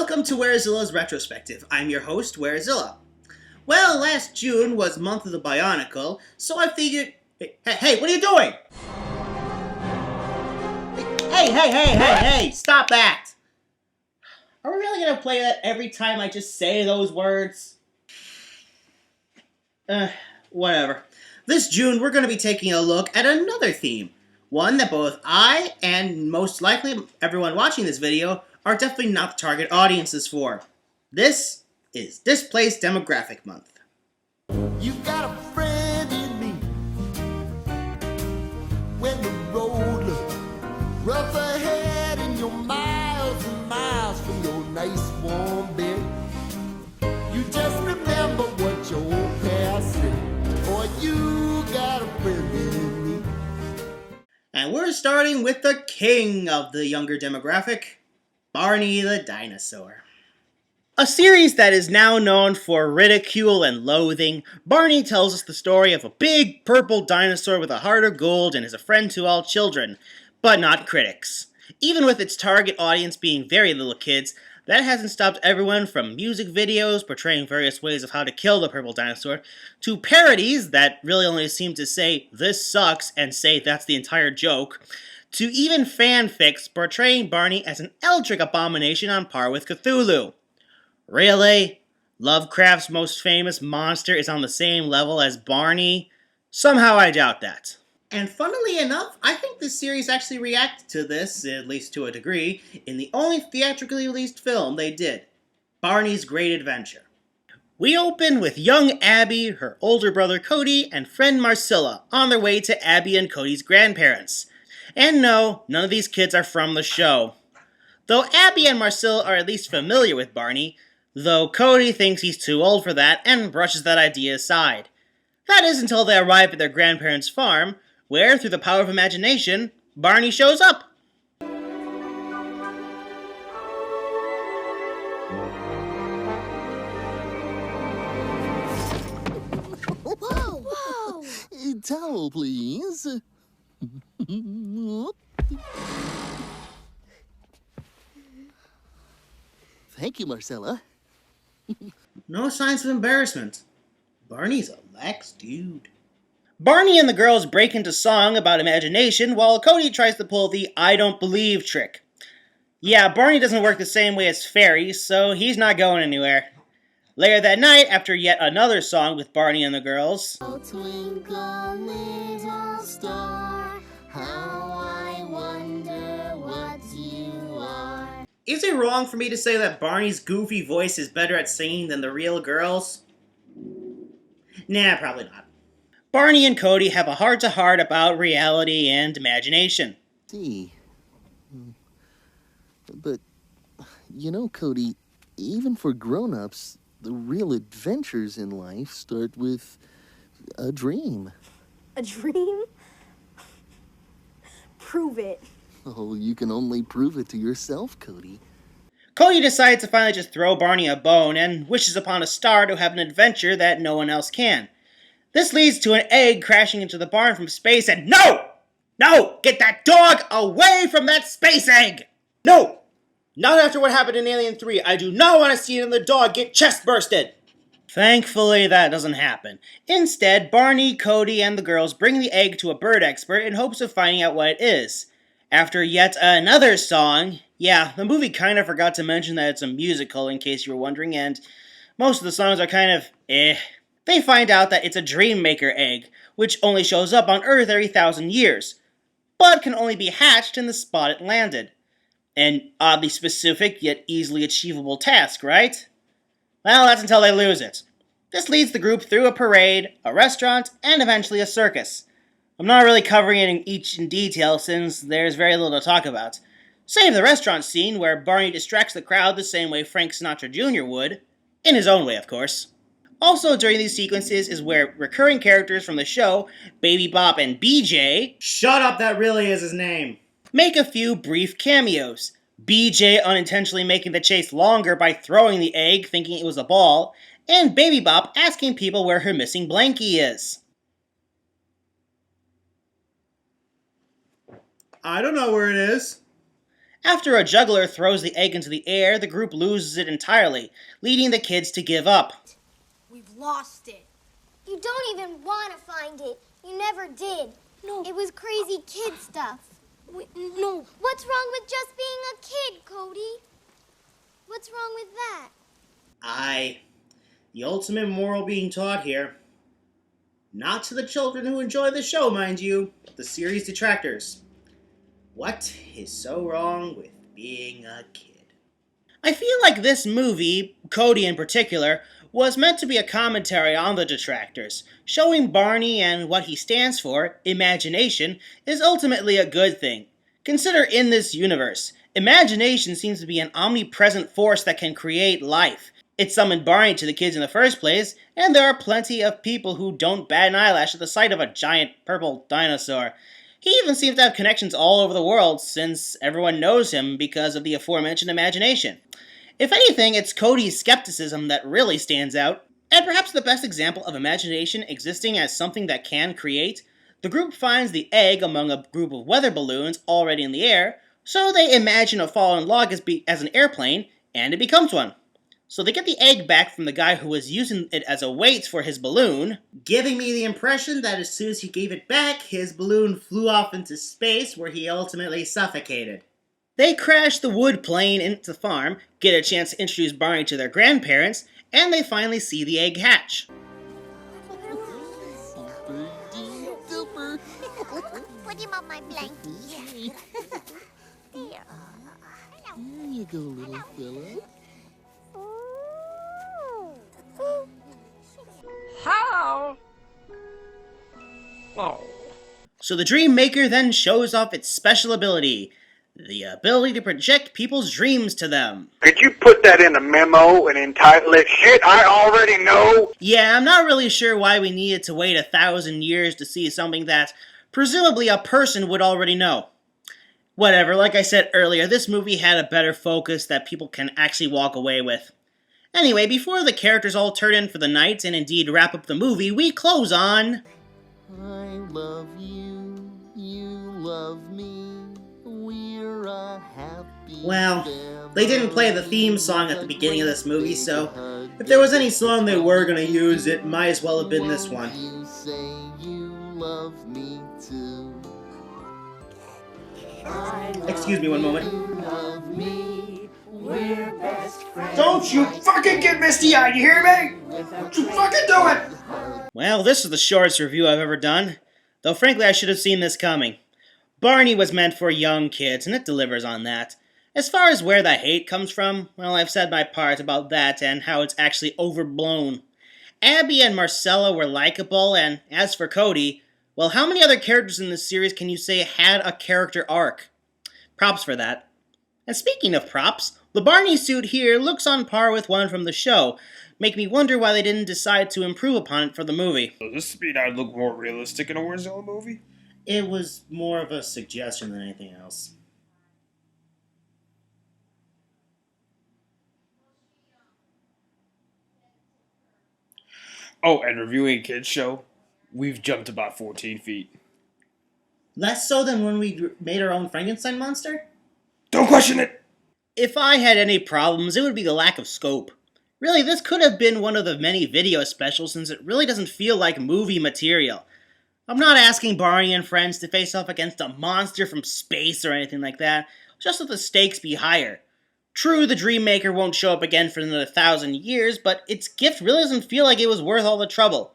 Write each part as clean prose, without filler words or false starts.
Welcome to Werezilla's Retrospective. I'm your host, Werezilla. Well, last June was Month of the Bionicle, so I figured... Hey, what are you doing? Hey, stop that! Are we really gonna play that every time I just say those words? Whatever. This June, we're gonna be taking a look at another theme. One that both I, and most likely everyone watching this video, are definitely not the target audiences for. This is Displaced Demographic Month. You got a friend in me. When the road looks rough ahead and you're miles and miles from your nice warm bed, you just remember what your old past said. Or you got a friend in me. And we're starting with the king of the younger demographic, Barney the Dinosaur. A series that is now known for ridicule and loathing, Barney tells us the story of a big purple dinosaur with a heart of gold and is a friend to all children, but not critics. Even with its target audience being very little kids, that hasn't stopped everyone from music videos portraying various ways of how to kill the purple dinosaur, to parodies that really only seem to say, "this sucks," and say that's the entire joke, to even fanfics portraying Barney as an eldritch abomination on par with Cthulhu. Really? Lovecraft's most famous monster is on the same level as Barney? Somehow I doubt that. And funnily enough, I think this series actually reacted to this, at least to a degree, in the only theatrically released film they did, Barney's Great Adventure. We open with young Abby, her older brother Cody, and friend Marcilla on their way to Abby and Cody's grandparents. And no, none of these kids are from the show. Though Abby and Marcilla are at least familiar with Barney, though Cody thinks he's too old for that and brushes that idea aside. That is until they arrive at their grandparents' farm, where, through the power of imagination, Barney shows up. Whoa! Towel, please. Thank you, Marcella. No signs of embarrassment. Barney's a lax dude. Barney and the girls break into song about imagination while Cody tries to pull the "I don't believe" trick. Yeah, Barney doesn't work the same way as fairies, so he's not going anywhere. Later that night, after yet another song with Barney and the girls, Oh, twinkle, little star, how I wonder what you are. is it wrong for me to say that Barney's goofy voice is better at singing than the real girls? Nah, probably not. Barney and Cody have a heart-to-heart about reality and imagination. See, but, you know, Cody, even for grown-ups, the real adventures in life start with a dream. A dream? Prove it. Oh, you can only prove it to yourself, Cody. Cody decides to finally just throw Barney a bone and wishes upon a star to have an adventure that no one else can. This leads to an egg crashing into the barn from space and no! No! Get that dog away from that space egg! No! Not after what happened in Alien 3. I do not want to see it and the dog get chest bursted! Thankfully, that doesn't happen. Instead, Barney, Cody, and the girls bring the egg to a bird expert in hopes of finding out what it is. After yet another song, yeah, the movie kind of forgot to mention that it's a musical in case you were wondering, and most of the songs are kind of They find out that it's a Dreammaker egg, which only shows up on Earth every 1,000 years, but can only be hatched in the spot it landed. An oddly specific yet easily achievable task, right? Well, that's until they lose it. This leads the group through a parade, a restaurant, and eventually a circus. I'm not really covering it in each in detail since there's very little to talk about. Save the restaurant scene where Barney distracts the crowd the same way Frank Sinatra Jr. would. In his own way, of course. Also during these sequences is where recurring characters from the show, Baby Bop and BJ... Shut up, that really is his name! Make a few brief cameos. BJ unintentionally making the chase longer by throwing the egg thinking it was a ball, and Baby Bop asking people where her missing blankie is. I don't know where it is. After a juggler throws the egg into the air, the group loses it entirely, leading the kids to give up. We've lost it. You don't even want to find it. You never did. No. It was crazy kid stuff. No. What's wrong with just being a kid, Cody? What's wrong with that? The ultimate moral being taught here. Not to the children who enjoy the show, mind you, the series detractors. What is so wrong with being a kid? I feel like this movie, Cody in particular, was meant to be a commentary on the detractors, showing Barney and what he stands for, imagination, is ultimately a good thing. Consider in this universe, imagination seems to be an omnipresent force that can create life. It summoned Barney to the kids in the first place, and there are plenty of people who don't bat an eyelash at the sight of a giant purple dinosaur. He even seems to have connections all over the world, since everyone knows him because of the aforementioned imagination. If anything, it's Cody's skepticism that really stands out. And perhaps the best example of imagination existing as something that can create, the group finds the egg among a group of weather balloons already in the air, so they imagine a fallen log as an airplane, and it becomes one. So they get the egg back from the guy who was using it as a weight for his balloon, giving me the impression that as soon as he gave it back, his balloon flew off into space where he ultimately suffocated. They crash the wood plane into the farm, get a chance to introduce Barney to their grandparents, and they finally see the egg hatch. Put him on my blankie. There. Here you go, little fella. How? Oh. So the Dream Maker then shows off its special ability, the ability to project people's dreams to them. Could you put that in a memo and entitle it Shit I Already Know? Yeah, I'm not really sure why we needed to wait 1,000 years to see something that presumably a person would already know. Whatever, like I said earlier, this movie had a better focus that people can actually walk away with. Anyway, before the characters all turn in for the night and indeed wrap up the movie, we close on... I love you, you love me, we're a happy Well, family. they didn't play the theme song at the beginning of this movie, so if there was any song they were going to use, it might as well have been this one. You say you love me too. Excuse me one moment. You love me, we're best friends. Don't you fucking get misty-eyed, you hear me? Don't you fucking do it! Well, this is the shortest review I've ever done. Though frankly, I should have seen this coming. Barney was meant for young kids, and it delivers on that. As far as where the hate comes from, well, I've said my part about that and how it's actually overblown. Abby and Marcella were likable, and as for Cody, well, how many other characters in this series can you say had a character arc? Props for that. And speaking of props, the Barney suit here looks on par with one from the show. Make me wonder why they didn't decide to improve upon it for the movie. Does this mean I'd look more realistic in a Werezilla movie? It was more of a suggestion than anything else. Oh, and reviewing a kid's show, we've jumped about 14 feet. Less so than when we made our own Frankenstein monster? Don't question it! If I had any problems, it would be the lack of scope. Really, this could have been one of the many video specials since it really doesn't feel like movie material. I'm not asking Barney and friends to face off against a monster from space or anything like that, just that the stakes be higher. True, the Dream Maker won't show up again for another 1,000 years, but its gift really doesn't feel like it was worth all the trouble.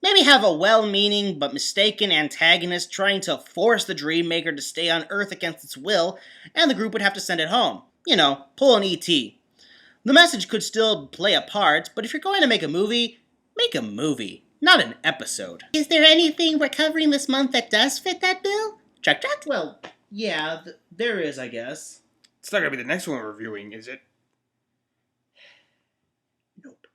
Maybe have a well-meaning but mistaken antagonist trying to force the Dream Maker to stay on Earth against its will, and the group would have to send it home. You know, pull an E.T. The message could still play a part, but if you're going to make a movie, not an episode. Is there anything we're covering this month that does fit that bill? Check. Well, yeah, there is, I guess. It's not gonna be the next one we're reviewing, is it? Nope.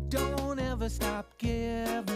Don't ever stop giving.